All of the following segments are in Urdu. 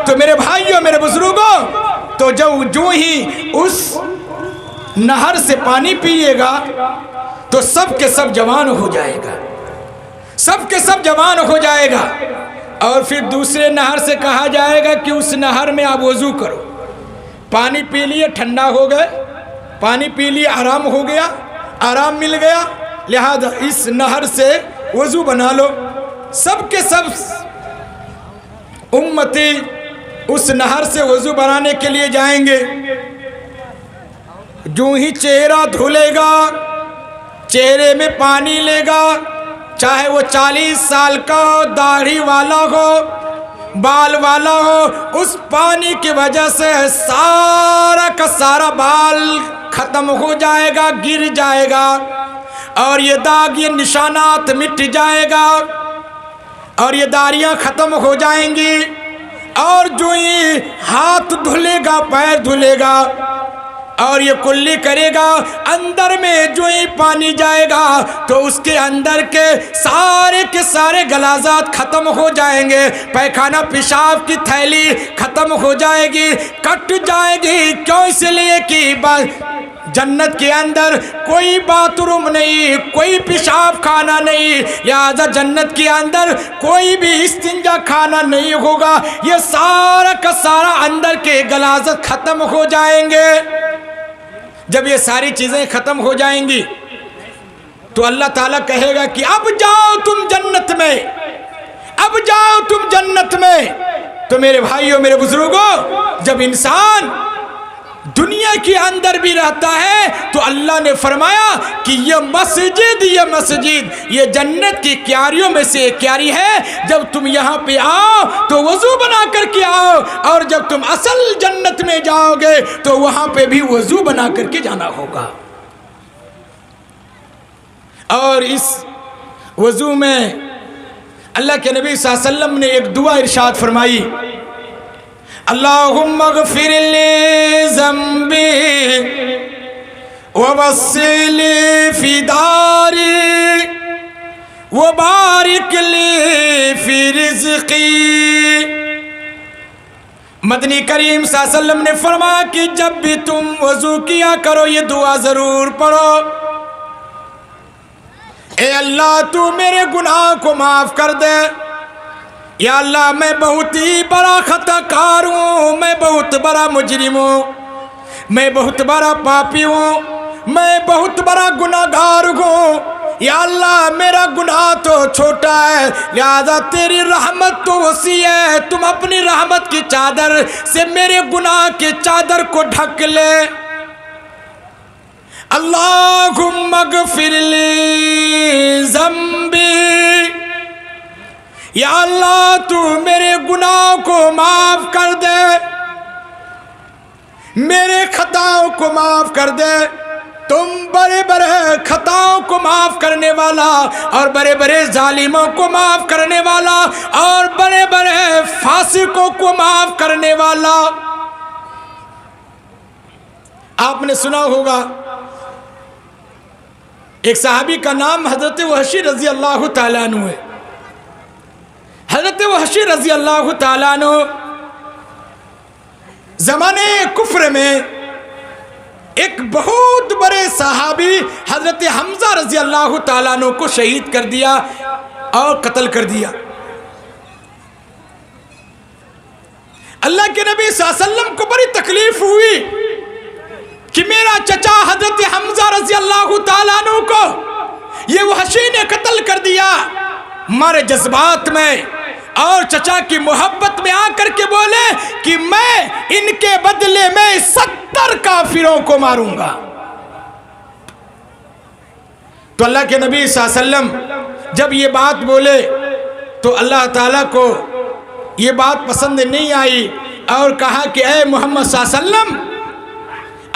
تو میرے بھائیوں میرے بزرگوں، تو جو ہی اس نہر سے پانی پیے گا تو سب کے سب جوان ہو جائے گا، سب کے سب جوان ہو جائے گا۔ اور پھر دوسرے نہر سے کہا جائے گا کہ اس نہر میں آپ وضو کرو۔ پانی پی لیے ٹھنڈا ہو گئے، پانی پی لیے آرام ہو گیا، آرام مل گیا، لہذا اس نہر سے وضو بنا لو۔ سب کے سب امتی اس نہر سے وضو بنانے کے لیے جائیں گے۔ جو ہی چہرہ دھلے گا، چہرے میں پانی لے گا، چاہے وہ 40 سال کا داڑھی والا ہو، بال والا ہو، اس پانی کی وجہ سے سارا کا سارا بال ختم ہو جائے گا، گر جائے گا، اور یہ داغ، یہ نشانات مٹ جائے گا، اور یہ داڑیاں ختم ہو جائیں گی۔ اور جو ہی ہاتھ دھلے گا، پیر دھلے گا، اور یہ کلی کرے گا، اندر میں جو ہی پانی جائے گا تو اس کے اندر کے سارے غلاظات ختم ہو جائیں گے، پیخانہ پیشاب کی تھیلی ختم ہو جائے گی، کٹ جائے گی۔ کیوں؟ اس لیے کہ جنت کے اندر کوئی باتھ روم نہیں، کوئی پیشاب خانہ نہیں، لہذا جنت کے اندر کوئی بھی استنجا خانہ نہیں ہوگا۔ یہ سارا کا سارا اندر کے غلاظت ختم ہو جائیں گے۔ جب یہ ساری چیزیں ختم ہو جائیں گی تو اللہ تعالیٰ کہے گا کہ اب جاؤ تم جنت میں، اب جاؤ تم جنت میں۔ تو میرے بھائیوں میرے بزرگوں، جب انسان دنیا کے اندر بھی رہتا ہے تو اللہ نے فرمایا کہ یہ مسجد یہ جنت کی کیاریوں میں سے ایک کیاری ہے۔ جب تم یہاں پہ آؤ تو وضو بنا کر کے آؤ، اور جب تم اصل جنت میں جاؤ گے تو وہاں پہ بھی وضو بنا کر کے جانا ہوگا۔ اور اس وضو میں اللہ کے نبی صلی اللہ علیہ وسلم نے ایک دعا ارشاد فرمائی، اللہم اغفر لی ذنبی ووسع لی فی داری وبارک لی فی رزقی۔ مدنی کریم صلی اللہ علیہ وسلم نے فرمایا کہ جب بھی تم وضو کیا کرو یہ دعا ضرور پڑھو، اے اللہ تو میرے گناہ کو معاف کر دے، یا اللہ میں بہت ہی بڑا خطا کار ہوں، میں بہت بڑا مجرم ہوں، میں بہت بڑا پاپی ہوں، میں بہت بڑا گناہگار ہوں، یا اللہ میرا گناہ تو چھوٹا ہے، لہذا تیری رحمت تو وسیع ہے، تم اپنی رحمت کی چادر سے میرے گناہ کی چادر کو ڈھک لے۔ اللہم اغفر لی ذنبی، یا اللہ تو میرے گناہ کو معاف کر دے، میرے خطاؤں کو معاف کر دے۔ تم بڑے بڑے خطاؤں کو معاف کرنے والا، اور بڑے بڑے ظالموں کو معاف کرنے والا، اور بڑے بڑے فاسقوں کو معاف کرنے والا۔ آپ نے سنا ہوگا ایک صحابی کا نام حضرت وحشی رضی اللہ تعالیٰ عنہ ہے۔ حضرت وحشی رضی اللہ تعالیٰ عنہ زمانے کفر میں ایک بہت بڑے صحابی حضرت حمزہ رضی اللہ تعالیٰ عنہ کو شہید کر دیا اور قتل کر دیا۔ اللہ کے نبی صلی اللہ علیہ وسلم کو بڑی تکلیف ہوئی کہ میرا چچا حضرت حمزہ رضی اللہ تعالیٰ عنہ کو یہ وحشی نے قتل کر دیا۔ ہمارے جذبات میں اور چچا کی محبت میں آ کر کے بولے کہ میں ان کے بدلے میں 70 کافروں کو ماروں گا۔ تو اللہ کے نبی صلی اللہ علیہ وسلم جب یہ بات بولے تو اللہ تعالیٰ کو یہ بات پسند نہیں آئی، اور کہا کہ اے محمد صلی اللہ علیہ وسلم،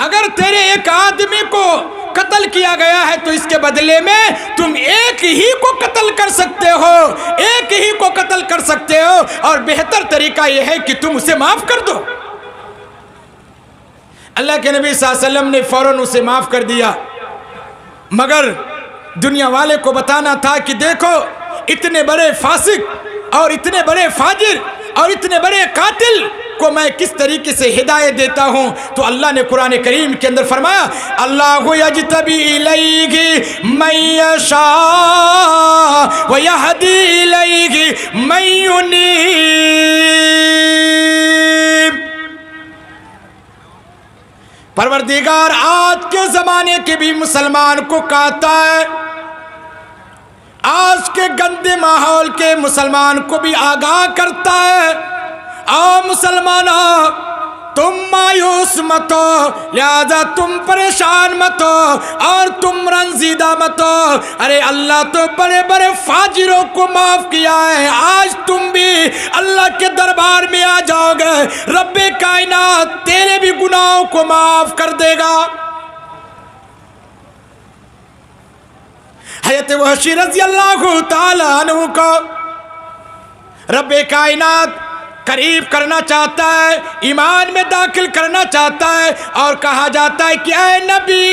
اگر تیرے ایک آدمی کو قتل کیا گیا ہے تو اس کے بدلے میں تم ایک ہی کو قتل کر سکتے ہو، ایک ہی کو قتل کر سکتے ہو، اور بہتر طریقہ یہ ہے کہ تم اسے معاف کر دو۔ اللہ کے نبی صلی اللہ علیہ وسلم نے فوراً اسے معاف کر دیا، مگر دنیا والے کو بتانا تھا کہ دیکھو اتنے بڑے فاسق اور اتنے بڑے فاجر اور اتنے بڑے قاتل کو میں کس طریقے سے ہدایت دیتا ہوں؟ تو اللہ نے قرآن کریم کے اندر فرمایا اللہ یجتبی الیہ من یشاء ویہدی الیہ من ینیب۔ پروردگار آج کے زمانے کے بھی مسلمان کو کہتا ہے، آج کے گندے ماحول کے مسلمان کو بھی آگاہ کرتا ہے، آؤ مسلمانوں تم مایوس مت ہو، لہذا تم پریشان مت ہو اور تم رنجیدہ مت ہو۔ ارے اللہ تو بڑے بڑے فاجروں کو معاف کیا ہے، آج تم بھی اللہ کے دربار میں آ جاؤ گے، رب کائنات تیرے بھی گناہوں کو معاف کر دے گا۔ حضرت وحشی رضی اللہ تعالی عنہ کو رب کائنات قریب کرنا چاہتا ہے، ایمان میں داخل کرنا چاہتا ہے، اور کہا جاتا ہے کہ اے نبی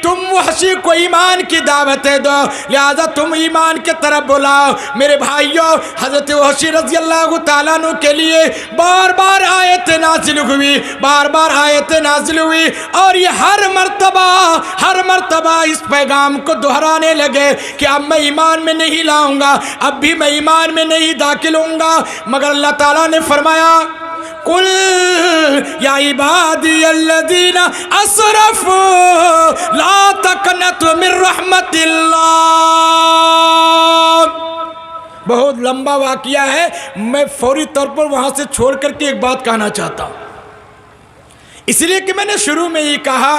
تم وحشی کو ایمان کی دعوتیں دو، لہذا تم ایمان کے طرف بلاؤ۔ میرے بھائیوں، حضرت وحشی رضی اللہ تعالیٰ عنہ کے لیے بار بار آیتیں نازل ہوئی، بار بار آیتیں نازل ہوئی، اور یہ ہر مرتبہ اس پیغام کو دہرانے لگے کہ اب میں ایمان میں نہیں لاؤں گا، اب بھی میں ایمان میں نہیں داخل ہوں گا، مگر اللہ تعالیٰ نے فرمایا قل یا عبادی الذین اسرفوا لا تقنطوا من رحمت اللہ۔ بہت لمبا واقعہ ہے، میں فوری طور پر وہاں سے چھوڑ کر کے ایک بات کہنا چاہتا ہوں، اس لیے کہ میں نے شروع میں یہ کہا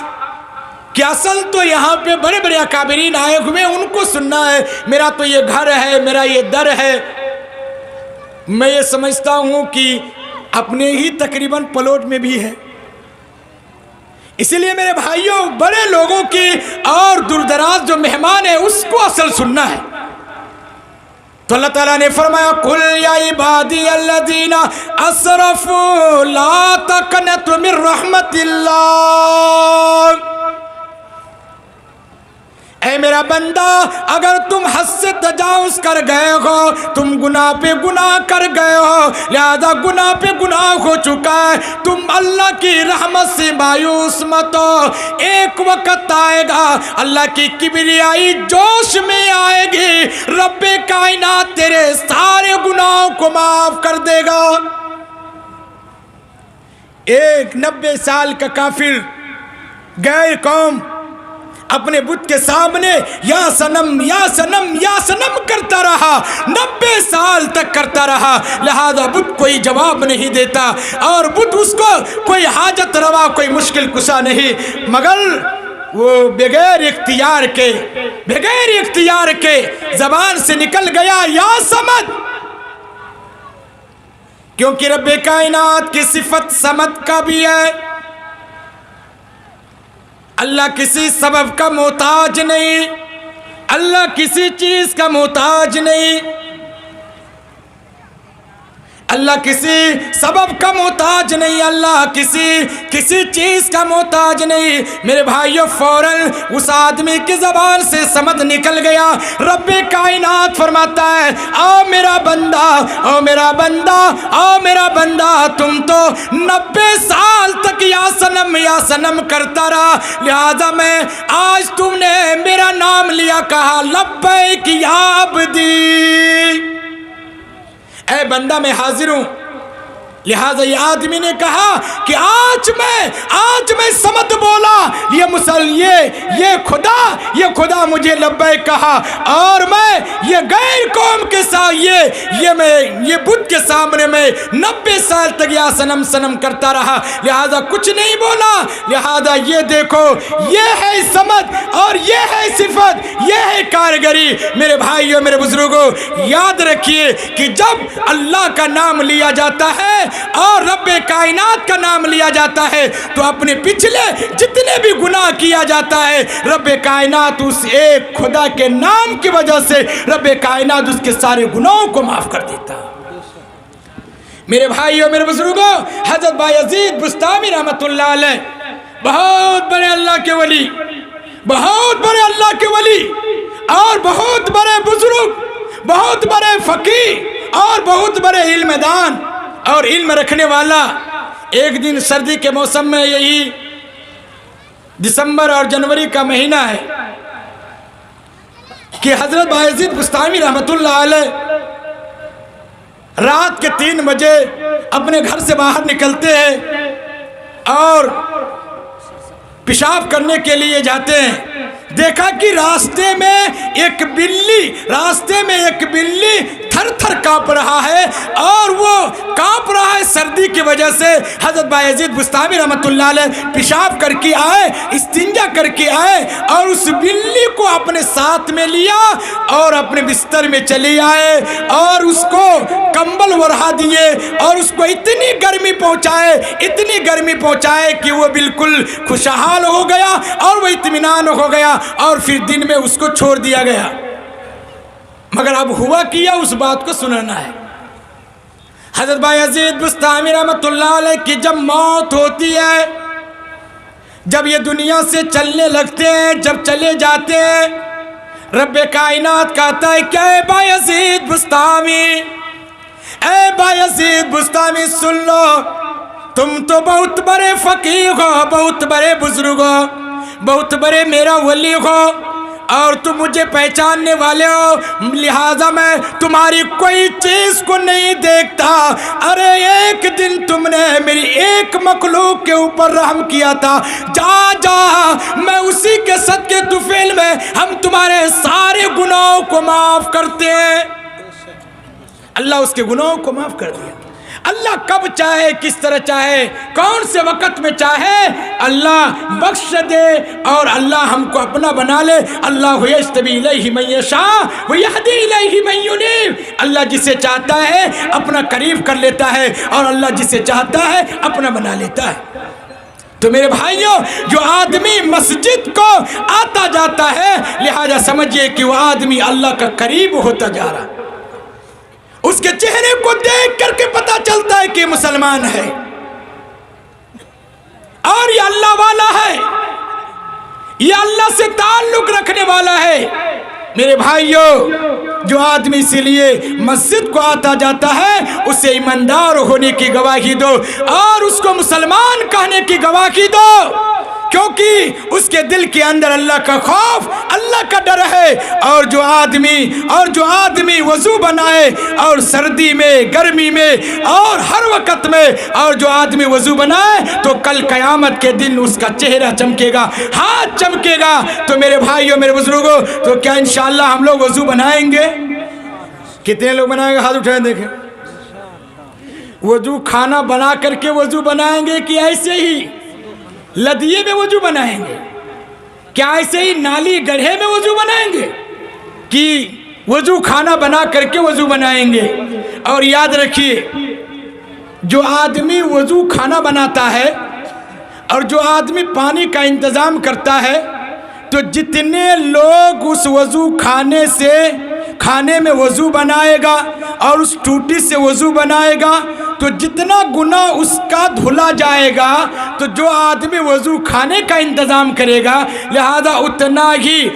کہ اصل تو یہاں پہ بڑے بڑے اکابرین آئے ہوئے، ان کو سننا ہے، میرا تو یہ گھر ہے، میرا یہ در ہے۔ میں یہ سمجھتا ہوں کہ اپنے ہی تقریباً پلوٹ میں بھی ہے، اسی لیے میرے بھائیوں بڑے لوگوں کی اور دور دراز جو مہمان ہے اس کو اصل سننا ہے۔ تو اللہ تعالیٰ نے فرمایا قل یا عبادی الذین اسرفوا لا تقنطوا من رحمت اللہ۔ اے میرا بندہ، اگر تم حد سے تجاوز کر گئے ہو، تم گناہ پہ گناہ کر گئے ہو، لہذا گناہ پہ گناہ ہو چکا ہے، تم اللہ کی رحمت سے مایوس مت ہو۔ ایک وقت آئے گا اللہ کی کبریائی جوش میں آئے گی، رب کائنات تیرے سارے گناہوں کو معاف کر دے گا۔ ایک 90 سال کا کافر غیر قوم اپنے بت کے سامنے یا سنم یا سنم یا سنم کرتا رہا، 90 سال تک کرتا رہا، لہذا بت کوئی جواب نہیں دیتا، اور بت اس کو کوئی حاجت روا، کوئی مشکل کشا نہیں، مگر وہ بغیر اختیار کے زبان سے نکل گیا یا سمد، کیونکہ رب کائنات کی صفت سمد کا بھی ہے۔ اللہ کسی سبب کا محتاج نہیں، اللہ کسی چیز کا محتاج نہیں، اللہ کسی سبب کا محتاج نہیں، اللہ کسی چیز کا محتاج نہیں۔ میرے بھائیوں فوراً اس آدمی کی زبان سے سمد نکل گیا۔ رب کائنات فرماتا ہے آؤ میرا بندہ، آؤ میرا بندہ، آؤ میرا بندہ، تم تو 90 سال تک یا سنم کرتا رہا، لہذا میں آج تم نے میرا نام لیا، کہا لبیک یا عبدی، اے بندہ میں حاضر ہوں۔ لہذا یہ آدمی نے کہا کہ آج میں سمت بولا، یہ خدا مجھے لبیک کہا، اور میں یہ غیر قوم کے ساتھ یہ بت کے سامنے میں 90 سال تک یا سنم کرتا رہا، لہذا کچھ نہیں بولا۔ لہذا یہ دیکھو، یہ ہے سمت اور یہ ہے صفت، یہ ہے کارگری۔ میرے بھائیوں، میرے بزرگوں، یاد رکھیے کہ جب اللہ کا نام لیا جاتا ہے اور رب کائنات کا نام لیا جاتا ہے تو اپنے پچھلے جتنے بھی گناہ کیا جاتا ہے، رب کائنات اس ایک خدا کے نام کی وجہ سے رب کائنات اس کے سارے گناہوں کو معاف کر دیتا ہے۔ میرے بھائیوں، میرے بزرگوں، حضرت بایزید بستامی رحمت اللہ علیہ بہت بڑے اللہ کے ولی، بہت بڑے اللہ کے ولی اور بہت بڑے بزرگ، بہت بڑے فقیہ اور بہت بڑے علم دان، اور علم رکھنے والا. ایک دن سردی کے موسم میں، یہی دسمبر اور جنوری کا مہینہ ہے، کہ حضرت بایزید بستامی رحمت اللہ علیہ رات کے 3 بجے اپنے گھر سے باہر نکلتے ہیں اور پیشاب کرنے کے لیے جاتے ہیں. دیکھا کہ راستے میں ایک بلی تھر تھر کانپ رہا ہے، اور وہ کانپ رہا ہے سردی کی وجہ سے. حضرت بایزید بستامی رحمت اللہ علیہ پیشاب کر کے آئے، استنجا کر کے آئے، اور اس بلی کو اپنے ساتھ میں لیا اور اپنے بستر میں چلے آئے اور اس کو کمبل اوڑھا دیے اور اس کو اتنی گرمی پہنچائے کہ وہ بالکل خوشحال ہو گیا اور وہ اطمینان ہو گیا، اور پھر دن میں اس کو چھوڑ دیا گیا. مگر اب ہوا کیا، اس بات کو سننا ہے. حضرت بایزید بستامی رحمت اللہ علیہ کی جب موت ہوتی ہے، جب یہ دنیا سے چلنے لگتے ہیں، جب چلے جاتے ہیں، رب کائنات کہتا ہے کہ اے بایزید بستامی سن لو، تم تو بہت بڑے فقیر ہو، بہت بڑے بزرگ ہو، بہت بڑے میرا ولی ہو، اور تم مجھے پہچاننے والے ہو، لہذا میں تمہاری کوئی چیز کو نہیں دیکھتا. ارے ایک دن تم نے میری ایک مخلوق کے اوپر رحم کیا تھا، جا میں اسی کے صدقے طفیل میں ہم تمہارے سارے گناہوں کو معاف کرتے ہیں. اللہ اس کے گناہوں کو معاف کر دیا. اللہ کب چاہے، کس طرح چاہے، کون سے وقت میں چاہے اللہ بخش دے اور اللہ ہم کو اپنا بنا لے. اللہ یجتبی الیہ من یشاء ویہدی الیہ من ینیب. اللہ جسے چاہتا ہے اپنا قریب کر لیتا ہے اور اللہ جسے چاہتا ہے اپنا بنا لیتا ہے. تو میرے بھائیوں، جو آدمی مسجد کو آتا جاتا ہے، لہذا سمجھئے کہ وہ آدمی اللہ کا قریب ہوتا جا رہا. اس کے چہرے کو دیکھ کر کے پتا چلتا ہے کہ مسلمان ہے اور یہ اللہ والا ہے، یہ اللہ سے تعلق رکھنے والا ہے. میرے بھائیوں، جو آدمی اسی لیے مسجد کو آتا جاتا ہے، اسے ایماندار ہونے کی گواہی دو اور اس کو مسلمان کہنے کی گواہی دو، کیونکہ اس کے دل کے اندر اللہ کا خوف، اللہ کا ڈر ہے. اور جو آدمی وضو بنائے، اور سردی میں، گرمی میں اور ہر وقت میں، اور جو آدمی وضو بنائے تو کل قیامت کے دن اس کا چہرہ چمکے گا، ہاتھ چمکے گا. تو میرے بھائیوں، میرے بزرگوں، تو کیا انشاءاللہ ہم لوگ وضو بنائیں گے؟ کتنے لوگ بنائیں گے؟ ہاتھ اٹھائیں دیکھیں. وضو کھانا بنا کر کے وضو بنائیں گے کہ ایسے ہی لدیے میں وضو بنائیں گے؟ کیا ایسے ہی نالی گڑھے میں وضو بنائیں گے کہ وضو کھانا بنا کر کے وضو بنائیں گے؟ اور یاد رکھیے، جو آدمی وضو کھانا بناتا ہے اور جو آدمی پانی کا انتظام کرتا ہے، تو جتنے لوگ اس وضو کھانے میں وضو بنائے گا اور اس ٹوٹی سے وضو بنائے گا، تو جتنا گناہ اس کا دھلا جائے گا. تو جو آدمی وضو کھانے کا انتظام کرے گا، لہذا اتنا ہی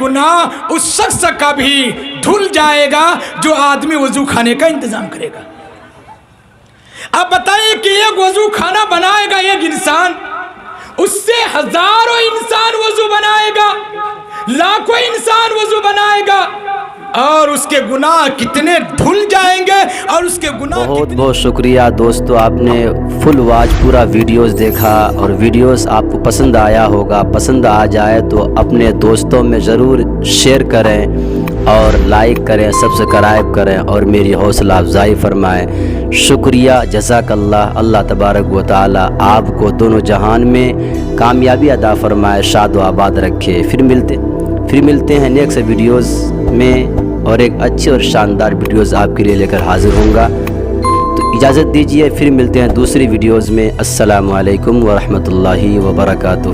گناہ اس شخص کا بھی دھل جائے گا جو آدمی وضو کھانے کا انتظام کرے گا. اب بتائیے کہ ایک وضو کھانا بنائے گا ایک انسان، اس سے ہزاروں انسان وضو بنائے گا، لاکھوں انسان وضو بنائے گا، اور اس کے گناہ کتنے دھل جائیں گے اور اس کے گناہ بہت بہت شکریہ دوستو، آپ نے فل واچ پورا ویڈیوز دیکھا اور ویڈیوز آپ کو پسند آیا ہوگا. پسند آ جائے تو اپنے دوستوں میں ضرور شیئر کریں اور لائک کریں، سبسکرائب کریں اور میری حوصلہ افزائی فرمائیں. شکریہ، جزاک اللہ. اللہ تبارک و تعالی آپ کو دونوں جہان میں کامیابی عطا فرمائے، شاد و آباد رکھے. پھر ملتے ہیں نیکسٹ ویڈیوز میں، اور ایک اچھے اور شاندار ویڈیوز آپ کے لیے لے کر حاضر ہوں گا. تو اجازت دیجیے، پھر ملتے ہیں دوسری ویڈیوز میں. السلام علیکم ورحمۃ اللہ وبرکاتہ.